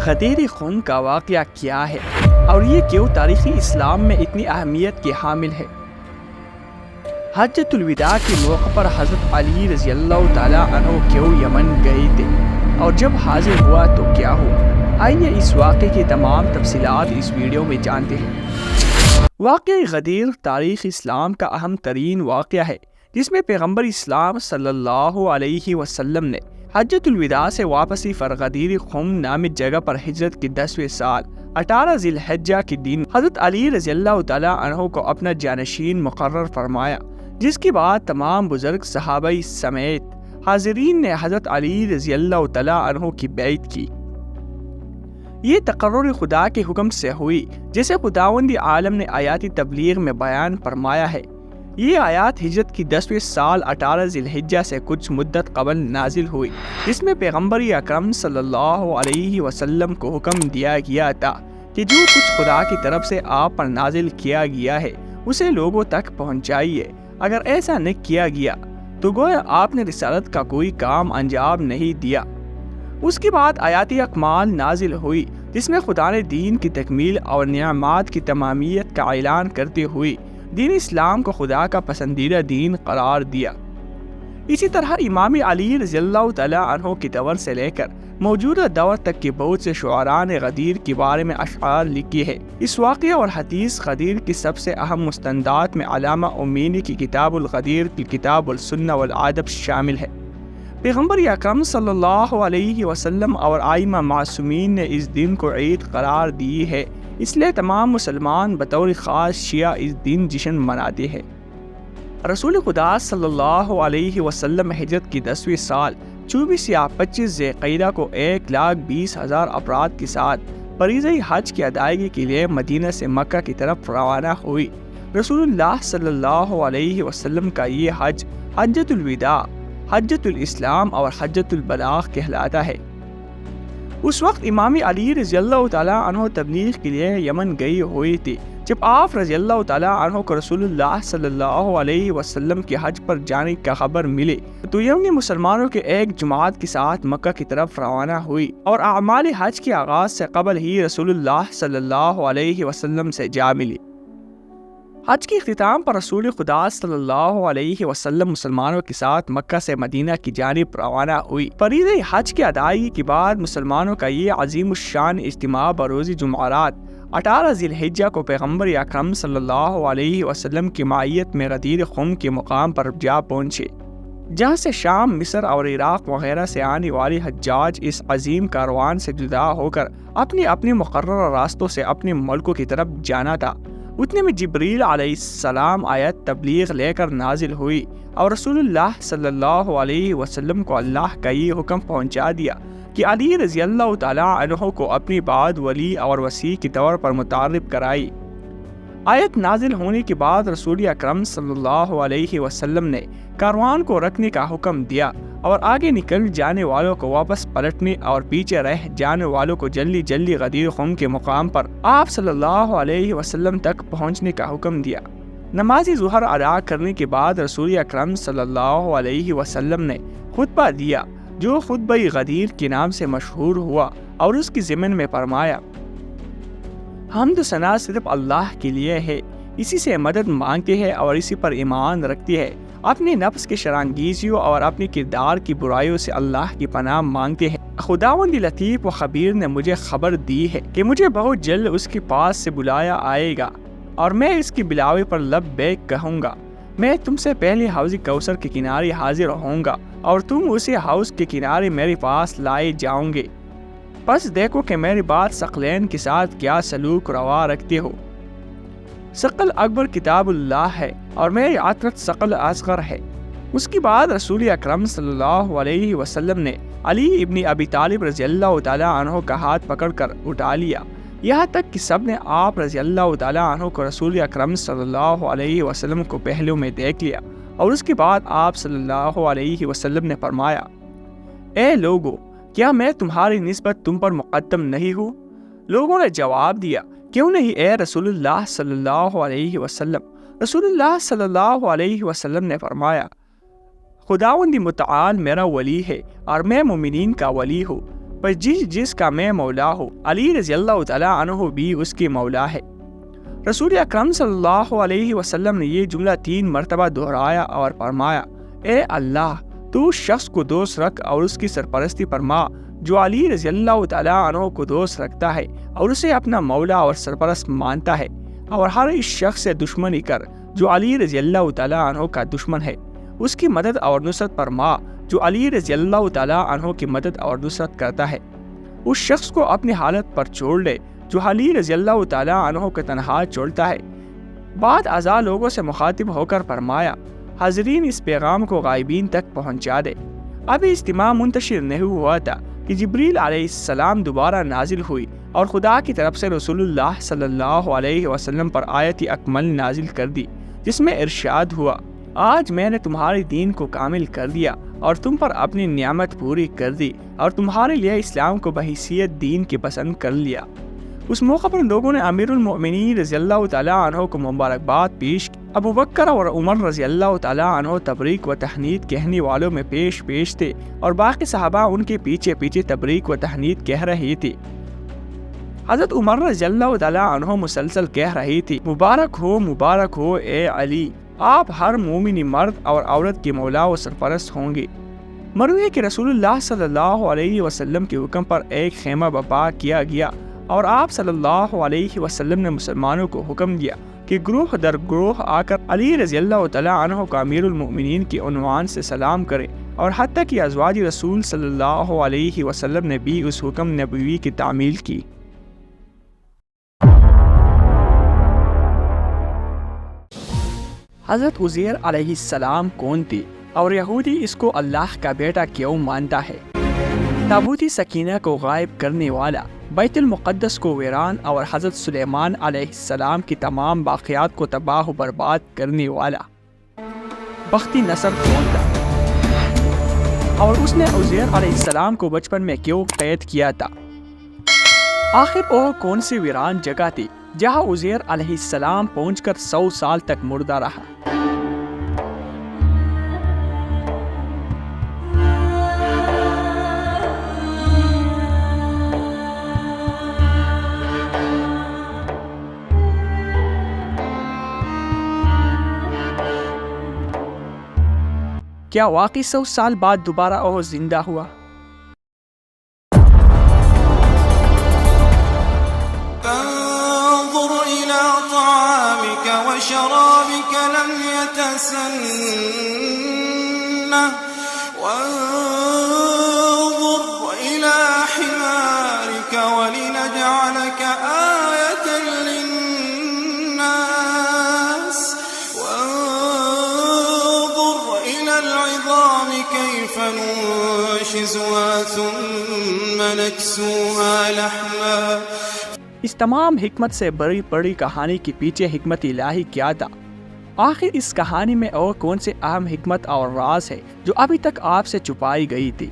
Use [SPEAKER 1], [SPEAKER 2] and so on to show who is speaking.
[SPEAKER 1] غدیر خم کا واقعہ کیا ہے اور یہ کیوں تاریخی اسلام میں اتنی اہمیت کی حامل ہے؟ حجۃ الوداع کے موقع پر حضرت علی رضی اللہ تعالیٰ عنہ کیوں یمن گئے تھے اور جب حاضر ہوا تو کیا ہوا؟ آئیے اس واقعے کی تمام تفصیلات اس ویڈیو میں جانتے ہیں۔ واقعہ غدیر تاریخ اسلام کا اہم ترین واقعہ ہے جس میں پیغمبر اسلام صلی اللہ علیہ وسلم نے حجۃ الوداع سے واپسی پر غدیر خم نامی جگہ پر ہجرت کے 10ویں سال 18 ذی الحجہ کے دن حضرت علی رضی اللہ تعالیٰ عنہ کو اپنا جانشین مقرر فرمایا، جس کے بعد تمام بزرگ صحابہ سمیت حاضرین نے حضرت علی رضی اللہ تعالیٰ عنہ کی بیعت کی۔ یہ تقرر خدا کے حکم سے ہوئی، جسے خداوند عالم نے آیات تبلیغ میں بیان فرمایا ہے۔ یہ آیات ہجرت کی 10ویں سال 18 ذی الحجہ سے کچھ مدت قبل نازل ہوئی، جس میں پیغمبر اکرم صلی اللہ علیہ وسلم کو حکم دیا گیا تھا کہ جو کچھ خدا کی طرف سے آپ پر نازل کیا گیا ہے اسے لوگوں تک پہنچائیے۔ اگر ایسا نہ کیا گیا تو گویا آپ نے رسالت کا کوئی کام انجام نہیں دیا۔ اس کے بعد آیات اکمال نازل ہوئی، جس میں خدا نے دین کی تکمیل اور نعمات کی تمامیت کا اعلان کرتے ہوئے دین اسلام کو خدا کا پسندیدہ دین قرار دیا۔ اسی طرح امام علی رضی اللہ تعالیٰ عنہ کے دور سے لے کر موجودہ دور تک کے بہت سے شعراء نے غدیر کے بارے میں اشعار لکھی ہے۔ اس واقعہ اور حدیث غدیر کی سب سے اہم مستندات میں علامہ امینی کی کتاب الغدیر کی کتاب السنہ والادب شامل ہے۔ پیغمبر اکرم صلی اللہ علیہ وسلم اور ائمہ معصومین نے اس دن کو عید قرار دی ہے، اس لیے تمام مسلمان بطور خاص شیعہ اس دن جشن مناتے ہیں۔ رسول خدا صلی اللہ علیہ وسلم ہجرت کی 10ویں سال 24 یا 25 ذی القعدہ کو 1,20,000 افراد کے ساتھ فریضہ حج کی ادائیگی کے لیے مدینہ سے مکہ کی طرف روانہ ہوئی۔ رسول اللہ صلی اللہ علیہ وسلم کا یہ حج حجۃ الوداع، حجۃ الاسلام اور حجۃ البلاغ کہلاتا ہے۔ اس وقت امام علی رضی اللہ تعالیٰ عنہ تبلیغ کے لیے یمن گئے ہوئے تھے۔ جب آپ رضی اللہ تعالیٰ عنہ کو رسول اللہ صلی اللہ علیہ وسلم کے حج پر جانے کا خبر ملے تو یمنی مسلمانوں کے ایک جماعت کے ساتھ مکہ کی طرف روانہ ہوئی اور اعمال حج کے آغاز سے قبل ہی رسول اللہ صلی اللہ علیہ وسلم سے جا ملی۔ حج کے اختتام پر رسول خدا صلی اللہ علیہ وسلم مسلمانوں کے ساتھ مکہ سے مدینہ کی جانب روانہ ہوئی۔ فریضہ حج کی ادائیگی کے بعد مسلمانوں کا یہ عظیم الشان اجتماع بروز جمعرات 18 ذی الحجہ کو پیغمبر اکرم صلی اللہ علیہ وسلم کی معیت میں غدیر خم کے مقام پر جا پہنچے، جہاں سے شام، مصر اور عراق وغیرہ سے آنے والے حجاج اس عظیم کاروان سے جدا ہو کر اپنے مقررہ راستوں سے اپنے ملکوں کی طرف جانا تھا۔ اتنے میں جبریل علیہ السلام آیت تبلیغ لے کر نازل ہوئی اور رسول اللہ صلی اللہ علیہ وسلم کو اللہ کا یہ حکم پہنچا دیا کہ علی رضی اللہ تعالیٰ عنہ کو اپنی بعد ولی اور وصی کے طور پر متعارف کرائی۔ آیت نازل ہونے کے بعد رسول اکرم صلی اللہ علیہ وسلم نے کاروان کو رکھنے کا حکم دیا اور آگے نکل جانے والوں کو واپس پلٹنے اور پیچھے رہ جانے والوں کو جلدی غدیر خم کے مقام پر آپ صلی اللہ علیہ وسلم تک پہنچنے کا حکم دیا۔ نماز ظہر ادا کرنے کے بعد رسول اکرم صلی اللہ علیہ وسلم نے خطبہ دیا، جو خطبہ غدیر کے نام سے مشہور ہوا اور اس کی ضمن میں فرمایا: حمد و ثنا صرف اللہ کے لیے ہے، اسی سے مدد مانگتے ہیں اور اسی پر ایمان رکھتے ہیں، اپنے نفس کی شرانگیزیوں اور اپنے کردار کی برائیوں سے اللہ کی پناہ مانگتے ہیں۔ خداوند لطیف و خبیر نے مجھے خبر دی ہے کہ مجھے بہت جلد اس کے پاس سے بلایا آئے گا اور میں اس کے بلاوے پر لبیک کہوں گا۔ میں تم سے پہلے حوض کوثر کے کنارے حاضر ہوں گا اور تم اسے حوض کے کنارے میرے پاس لائے جاؤں گے۔ بس دیکھو کہ میری بات ثقلین کے ساتھ کیا سلوک روا رکھتے ہو۔ ثقل اکبر کتاب اللہ ہے اور میری عطرت ثقل اصغر ہے۔ اس کے بعد رسول اکرم صلی اللہ علیہ وسلم نے علی ابن ابی طالب رضی اللہ تعالیٰ عنہ کا ہاتھ پکڑ کر اٹھا لیا، یہاں تک کہ سب نے آپ رضی اللہ تعالیٰ عنہ کو رسول اکرم صلی اللہ علیہ وسلم کو پہلو میں دیکھ لیا اور اس کے بعد آپ صلی اللہ علیہ وسلم نے فرمایا: اے لوگو، کیا میں تمہاری نسبت تم پر مقدم نہیں ہوں؟ لوگوں نے جواب دیا: کیوں نہیں اے رسول اللہ صلی اللہ علیہ وسلم۔ رسول اللہ صلی اللہ علیہ وسلم نے فرمایا: خداوند متعال میرا ولی ہے اور میں مومنین کا ولی ہوں۔ بس جس کا میں مولا ہوں، علی رضی اللہ تعالیٰ عنہ بھی اس کی مولا ہے۔ رسول اکرم صلی اللہ علیہ وسلم نے یہ جملہ 3 مرتبہ دہرایا اور فرمایا، اے اللہ تو اس شخص کو دوست رکھ اور اس کی سرپرستی فرما جو علی رضی اللہ تعالیٰ عنہ کو دوست رکھتا ہے اور اسے اپنا مولا اور سرپرست مانتا ہے، اور ہر اس شخص سے دشمنی کر جو علی رضی اللہ تعالیٰ عنہ کا دشمن ہے، اس کی مدد اور نصرت فرما جو علی رضی اللہ تعالیٰ عنہ کی مدد اور نصرت کرتا ہے۔ اس شخص کو اپنی حالت پر چھوڑ لے جو علی رضی اللہ تعالیٰ عنہ کو تنہا چھوڑتا ہے۔ بعد ازاں لوگوں سے مخاطب ہو کر فرمایا، حاضرین اس پیغام کو غائبین تک پہنچا دے۔ ابھی اجتماع منتشر نہیں ہوا تھا کہ جبریل علیہ السلام دوبارہ نازل ہوئی اور خدا کی طرف سے رسول اللہ صلی اللہ علیہ وسلم پر آیت اکمل نازل کر دی، جس میں ارشاد ہوا، آج میں نے تمہارے دین کو کامل کر دیا اور تم پر اپنی نعمت پوری کر دی اور تمہارے لیے اسلام کو بحیثیت دین کی پسند کر لیا۔ اس موقع پر لوگوں نے امیر المؤمنین رضی اللہ تعالیٰ عنہ کو مبارکباد پیش کی۔ ابو بکر اور عمر رضی اللہ تعالیٰ عنہ تبریک و تہنیت کہنے والوں میں پیش تھے اور باقی صحابہ ان کے پیچھے تبریک و تہنیت کہہ رہی تھی۔ حضرت عمر رضی اللہ تعالیٰ عنہ مسلسل کہہ رہی تھی، مبارک ہو اے علی، آپ ہر مومن مرد اور عورت کے مولا و سرپرست ہوں گے۔ مروی ہے کہ رسول اللہ صلی اللہ علیہ وسلم کے حکم پر ایک خیمہ برپا کیا گیا اور آپ صلی اللہ علیہ وسلم نے مسلمانوں کو حکم دیا کہ گروہ در گروہ آ کر علی رضی اللہ تعالیٰ عنہ کا امیر المؤمنین کے عنوان سے سلام کرے، اور حتیٰ کہ ازواج رسول صلی اللہ علیہ وسلم نے بھی اس حکم نبوی کی تعمیل کی۔ حضرت عزیر علیہ السلام کون تھی اور یہودی اس کو اللہ کا بیٹا کیوں مانتا ہے؟ تابوتی سکینہ کو غائب کرنے والا، بیت المقدس کو ویران اور حضرت سلیمان علیہ السلام کی تمام باقیات کو تباہ و برباد کرنے والا بختی نصر کون تھا؟ اور اس نے عزیر علیہ السلام کو بچپن میں کیوں قید کیا تھا؟ آخر وہ کون سی ویران جگہ تھی جہاں عزیر علیہ السلام پہنچ کر 100 سال تک مردہ رہا؟ کیا واقعی 100 سال بعد دوبارہ وہ زندہ ہوا؟
[SPEAKER 2] فانظر إلى طعامك وشرابك لم يتسنه وانظر إلى حمارك ولنجعلك آية للناس وانظر إلى العظام كيف ننشزها ثم نكسوها لحما۔
[SPEAKER 1] اس تمام حکمت سے بڑی بڑی کہانی کے پیچھے حکمت الہی کیا تھا؟ آخر اس کہانی میں اور کون سے اہم حکمت اور راز ہے جو ابھی تک آپ سے چھپائی گئی تھی؟